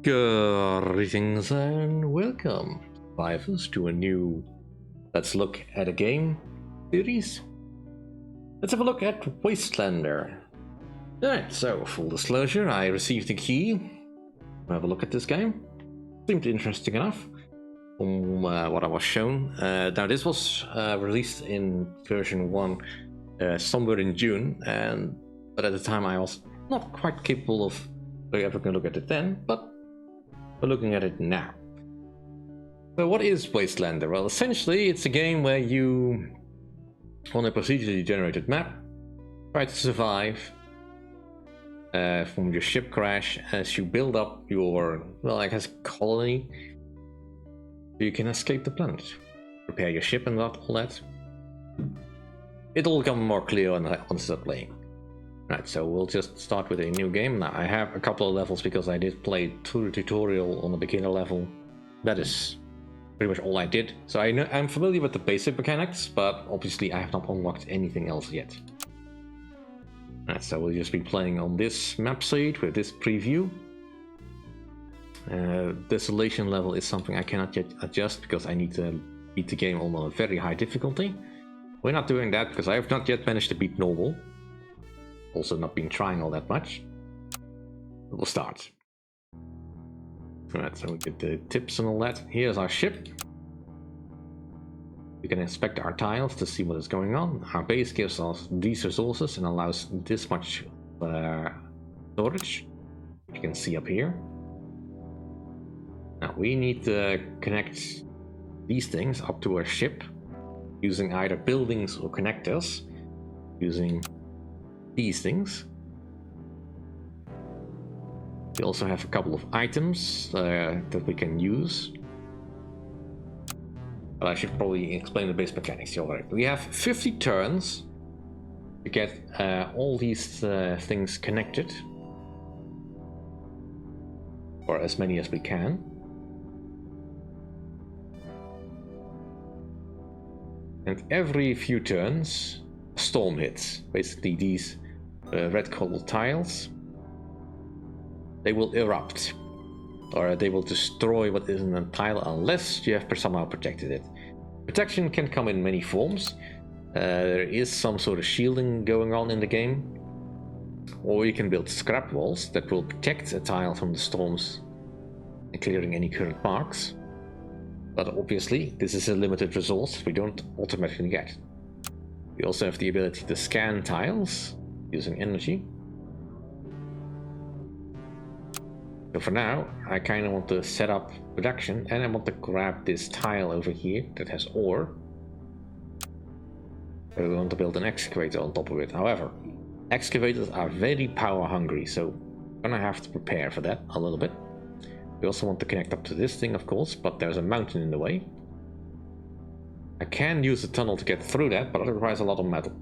Greetings and welcome, survivors, to a new Let's Look at a Game series. Let's have a look at Wastelander. Alright, so full disclosure, I received a key to have a look at this game. Seemed interesting enough from what I was shown. Now this was released in version 1 somewhere in June, but at the time I was not quite capable of ever going to look at it then, but we're looking at it now. So what is Wastelander? Well, essentially it's a game where you, on a procedurally generated map, try to survive from your ship crash as you build up your, well, I guess, colony. You can escape the planet, repair your ship and all that. It'll become more clear when I start playing. Right, so we'll just start with a new game. Now I have a couple of levels because I did play through the tutorial on the beginner level. That is pretty much all I did. So I'm familiar with the basic mechanics, but obviously I have not unlocked anything else yet. Right, so we'll just be playing on this map seed with this preview. Desolation level is something I cannot yet adjust because I need to beat the game on a very high difficulty. We're not doing that because I have not yet managed to beat normal. Also not been trying all that much. We'll start. Alright, so we get the tips and all that. Here's our ship. We can inspect our tiles to see what is going on. Our base gives us these resources and allows this much storage, which you can see up here. Now we need to connect these things up to our ship using either buildings or connectors, using these things. We also have a couple of items that we can use. But I should probably explain the base mechanics already. We have 50 turns to get all these things connected, or as many as we can. And every few turns, a storm hits. Basically these red colored tiles, they will erupt, or they will destroy what is in a tile unless you have somehow protected it. Protection can come in many forms. There is some sort of shielding going on in the game, or you can build scrap walls that will protect a tile from the storms and clearing any current marks. But obviously this is a limited resource we don't automatically get. We also have the ability to scan tiles using energy. So for now, I kind of want to set up production, and I want to grab this tile over here that has ore. So we want to build an excavator on top of it. However, excavators are very power hungry, so I'm gonna have to prepare for that a little bit. We also want to connect up to this thing, of course, but there's a mountain in the way. I can use a tunnel to get through that, but it requires a lot of metal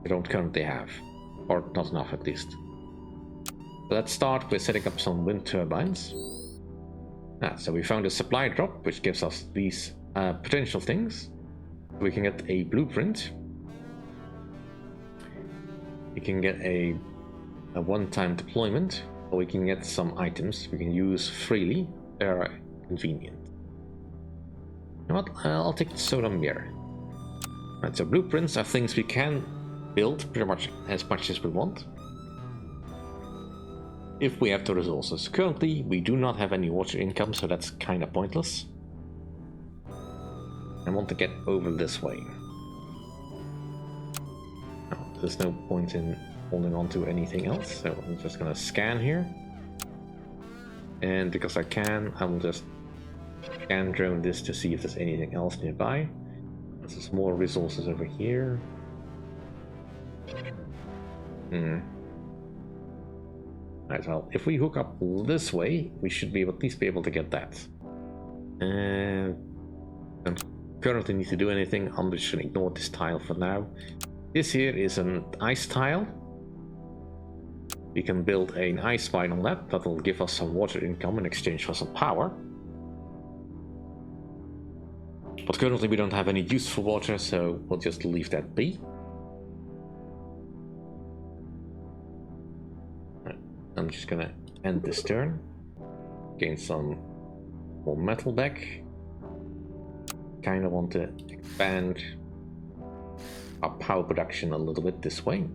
we don't currently have, or not enough at least. So let's start with setting up some wind turbines. So we found a supply drop, which gives us these potential things. We can get a blueprint. We can get a one-time deployment, or we can get some items we can use freely. They are convenient. You know what? I'll take the soda mirror. Right, so blueprints are things we can build pretty much as we want, if we have the resources. Currently, we do not have any water income, so that's kind of pointless. I want to get over this way. No, there's no point in holding on to anything else, so I'm just gonna scan here. And because I can, I will just scan drone this to see if there's anything else nearby. There's more resources over here. Right, well, if we hook up this way, we should be at least be able to get that. And don't currently need to do anything. I'm just gonna ignore this tile for now. This here is an ice tile. We can build an ice mine on that. That will give us some water income in exchange for some power. But currently we don't have any use for water, so we'll just leave that be. I'm just gonna end this turn. gain some more metal back. Kind of want to expand our power production a little bit this way.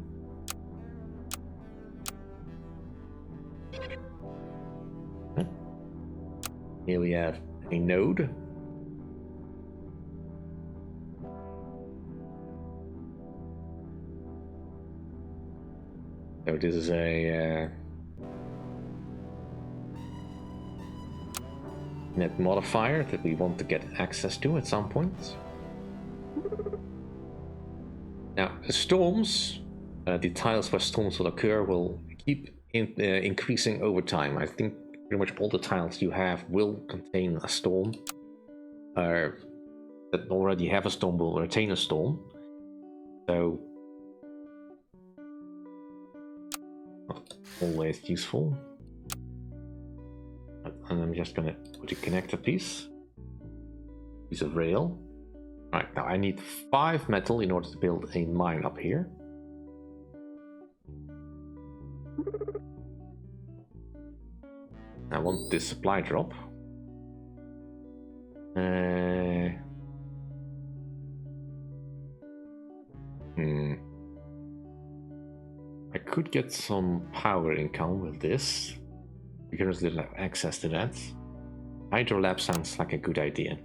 Here we have a node. So this is a net modifier that we want to get access to at some point. Now, the storms, the tiles where storms will occur will keep increasing over time. I think pretty much all the tiles you have will contain a storm. That already have a storm will retain a storm. So, always useful. And I'm just gonna put a connector piece of rail. Right, now I need 5 metal in order to build a mine up here. I want this supply drop. I could get some power income with this. We currently don't have access to that. Hydro lab sounds like a good idea.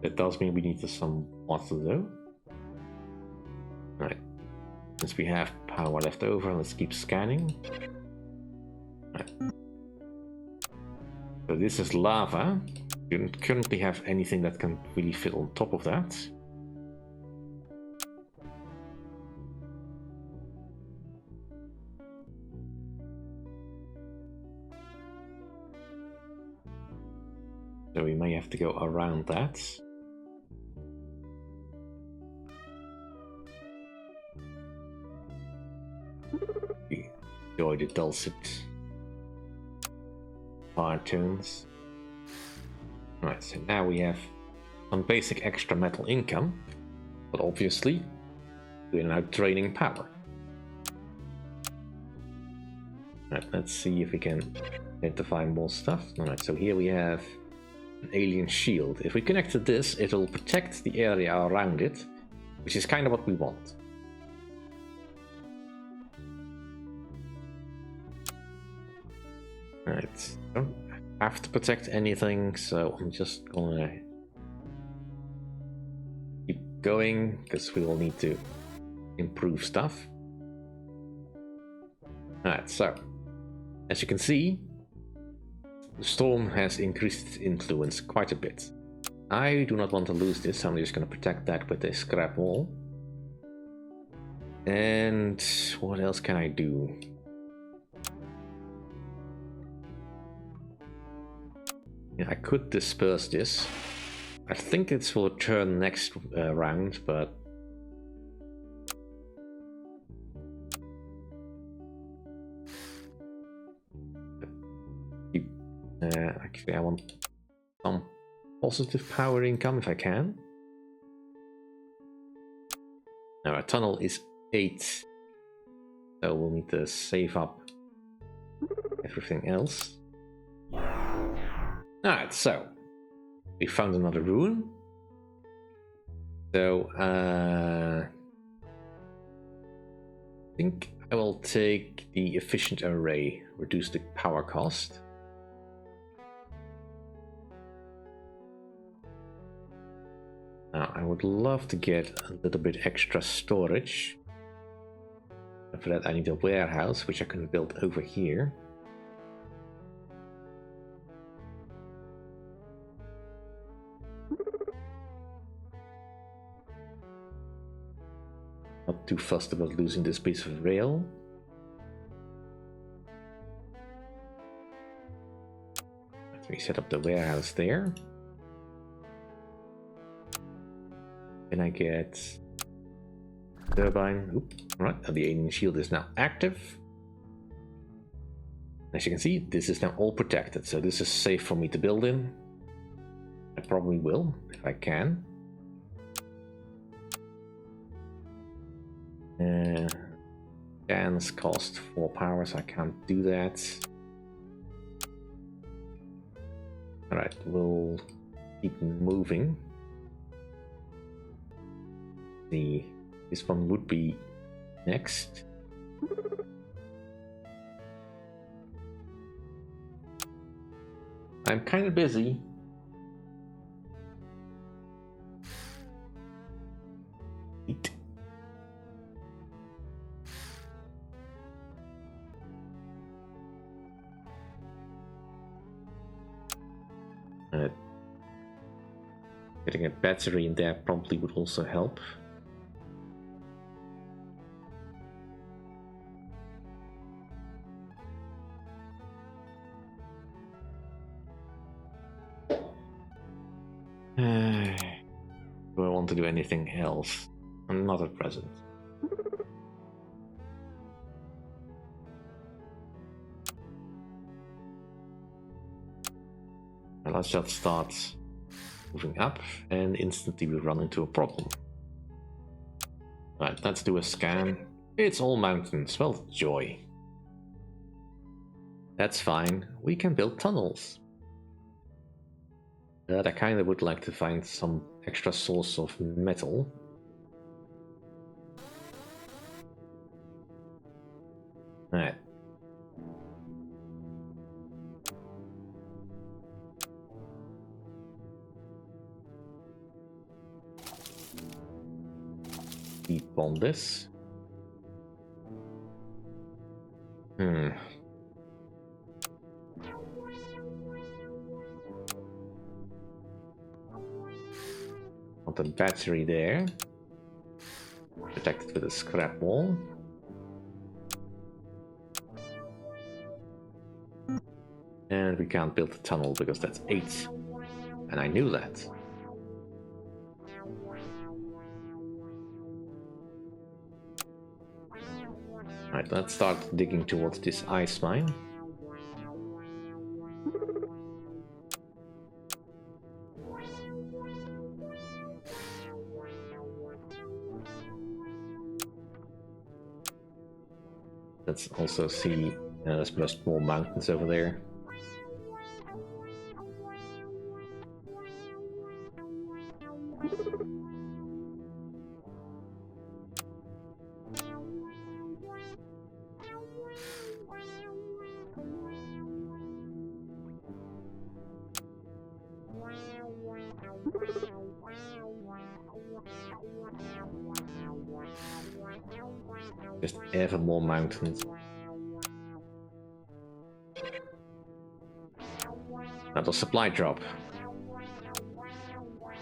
That does mean we need some water though. Right. Since we have power left over, let's keep scanning. Right. So this is lava. We don't currently have anything that can really fit on top of that. So we may have to go around that. Enjoy the dulcet fire tones. Right, so now we have some basic extra metal income, but obviously we're now draining power. Right, let's see if we can identify more stuff. Alright, so here we have an alien shield. If we connect to this, it will protect the area around it, which is kind of what we want. Right, don't have to protect anything, so I'm just gonna keep going because we will need to improve stuff. Alright, so as you can see, the storm has increased its influence quite a bit. I do not want to lose this, so I'm just going to protect that with a scrap wall. And what else can I do? Yeah, I could disperse this. I think it will turn next round, but actually I want some positive power income if I can. Now our tunnel is 8, so we'll need to save up everything else. Alright, so we found another ruin. So I think I will take the efficient array, reduce the power cost. Now, I would love to get a little bit extra storage. And for that I need a warehouse, which I can build over here. Not too fussed about losing this piece of rail. Let me set up the warehouse there. Can I get turbine? Oop. Right, the alien shield is now active. As you can see, this is now all protected, so this is safe for me to build in. I probably will, if I can. Scans cost 4 power, so I can't do that. Alright, we'll keep moving. This one would be next. I'm kind of busy. Eat. Getting a battery in there probably would also help. Do I want to do anything else? Not at present. And let's just start moving up, and instantly we run into a problem. Right, let's do a scan. It's all mountains. Well, joy. That's fine. We can build tunnels. But I kind of would like to find some extra source of metal. Alright. Deep on this. Want a battery there. Protected with a scrap wall. And we can't build a tunnel because that's 8. And I knew that. Right, let's start digging towards this ice mine. Let's also see there's just more mountains over there. Just ever more mountains. Another supply drop.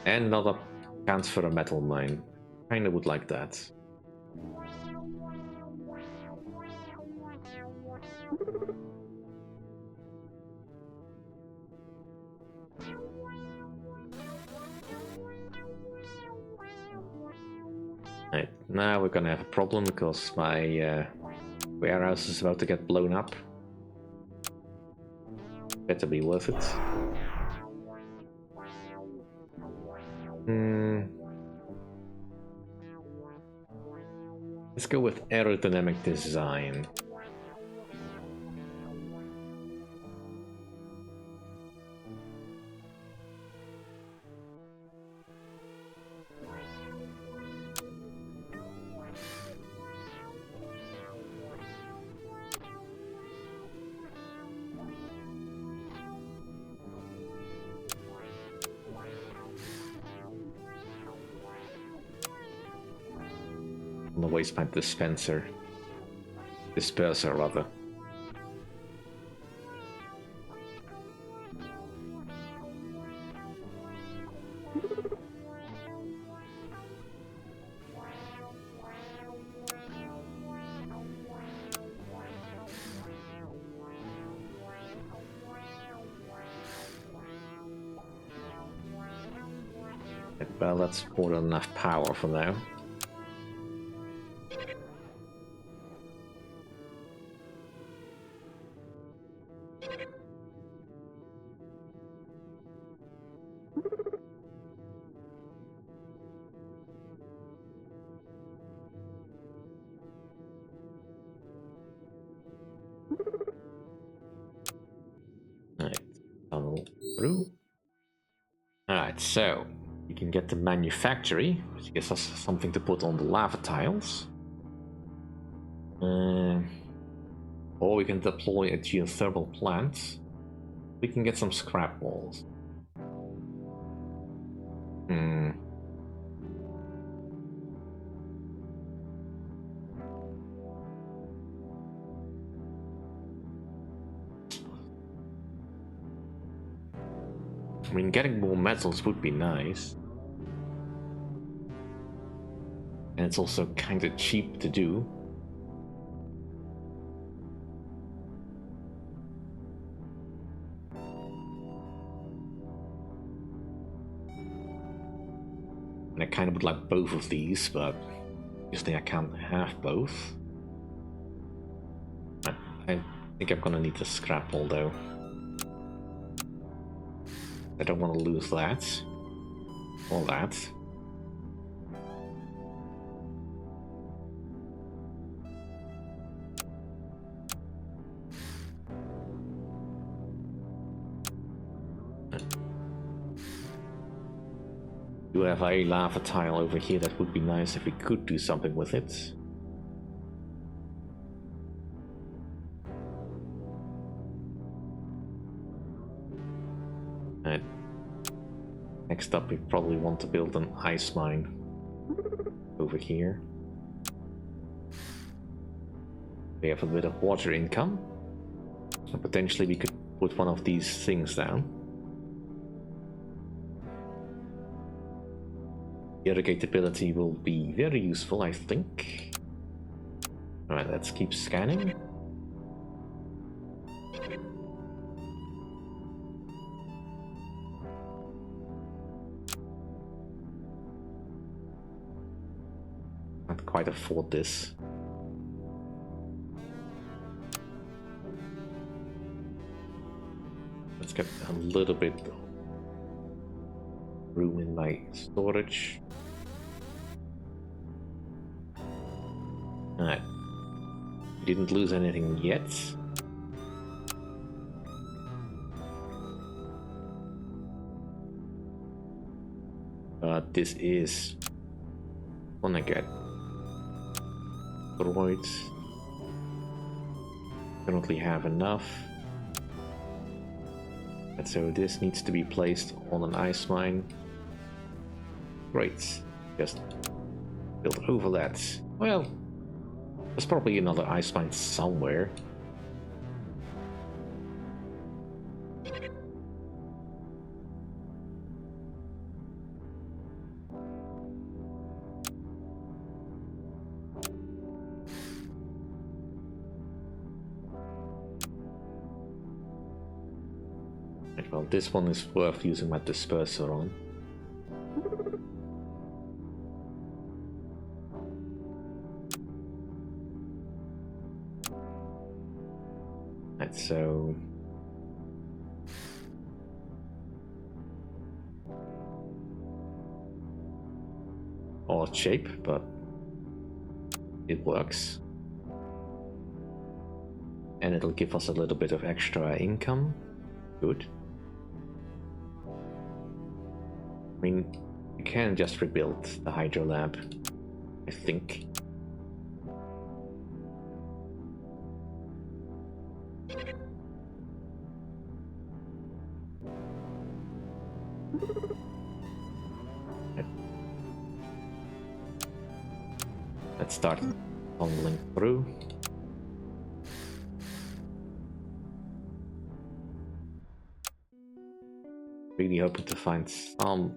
And another chance for a metal mine. Kinda would like that. Right, now we're gonna have a problem because my warehouse is about to get blown up. Better be worth it. Let's go with aerodynamic design. On the waste pipe dispenser. Disperser, rather. Well, that's more than enough power for now. Alright, tunnel through. Alright, so we can get the manufactory, which gives us something to put on the lava tiles. Or we can deploy a geothermal plant. We can get some scrap walls. I mean, getting more metals would be nice. And it's also kind of cheap to do. And I kind of would like both of these, but obviously I can't have both. I think I'm gonna need the scrap wall though. I don't want to lose that. Or that. Do have a lava tile over here. That would be nice if we could do something with it. And next up, we probably want to build an ice mine over here. We have a bit of water income, so potentially we could put one of these things down. Irrigatability will be very useful, I think. Alright, let's keep scanning. Can't quite afford this. Let's get a little bit room in my storage. Alright. We didn't lose anything yet. But this is gonna get destroyed. Currently have enough. And so this needs to be placed on an ice mine. Great. Just build over that. Well, there's probably another ice mine somewhere. Right, well, this one is worth using my disperser on. Right, so odd shape, but it works. And it'll give us a little bit of extra income. Good. I mean, you can just rebuild the hydro lab, I think. Let's start tunneling through. Really hoping to find some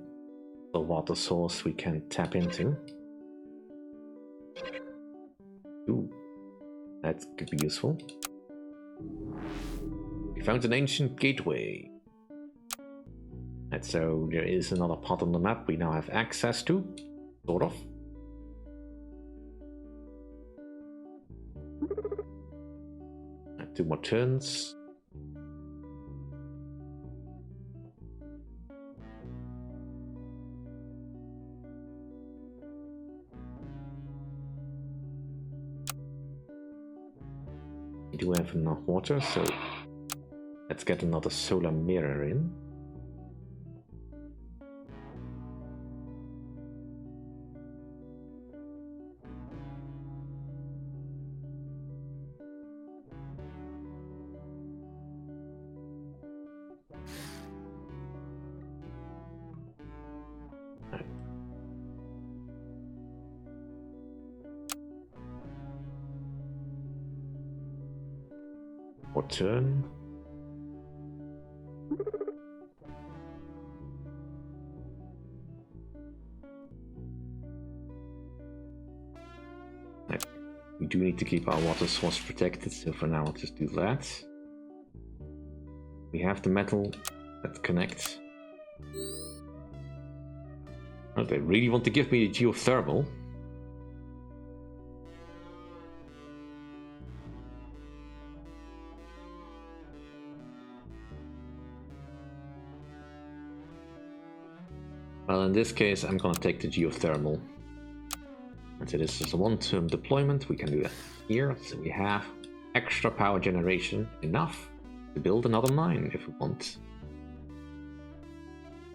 water source we can tap into. Ooh, that could be useful. We found an ancient gateway. And so there is another part on the map we now have access to, sort of. And 2 more turns. We do have enough water, so let's get another solar mirror in. Or turn. We do need to keep our water source protected, so for now I'll just do that. We have the metal that connects. Oh, they really want to give me the geothermal. Well, in this case, I'm gonna take the geothermal. And so this is a one-term deployment. We can do that here. So we have extra power generation, enough to build another mine if we want.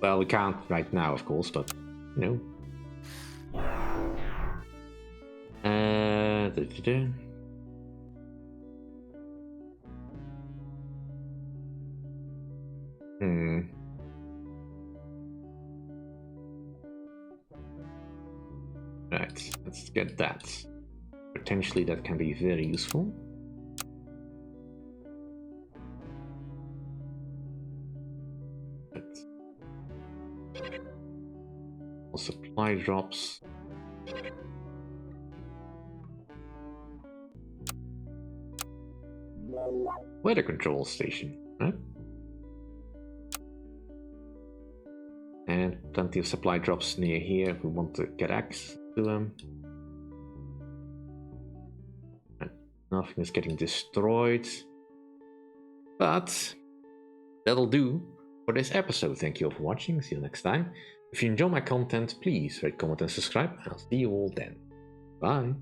Well, we can't right now, of course, but you know. Right, let's get that. Potentially that can be very useful. Supply drops. Weather control station, right? And plenty of supply drops near here if we want to get access to them. And nothing is getting destroyed. But that'll do for this episode. Thank you all for watching. See you next time. If you enjoy my content, please rate, comment, and subscribe. I'll see you all then. Bye.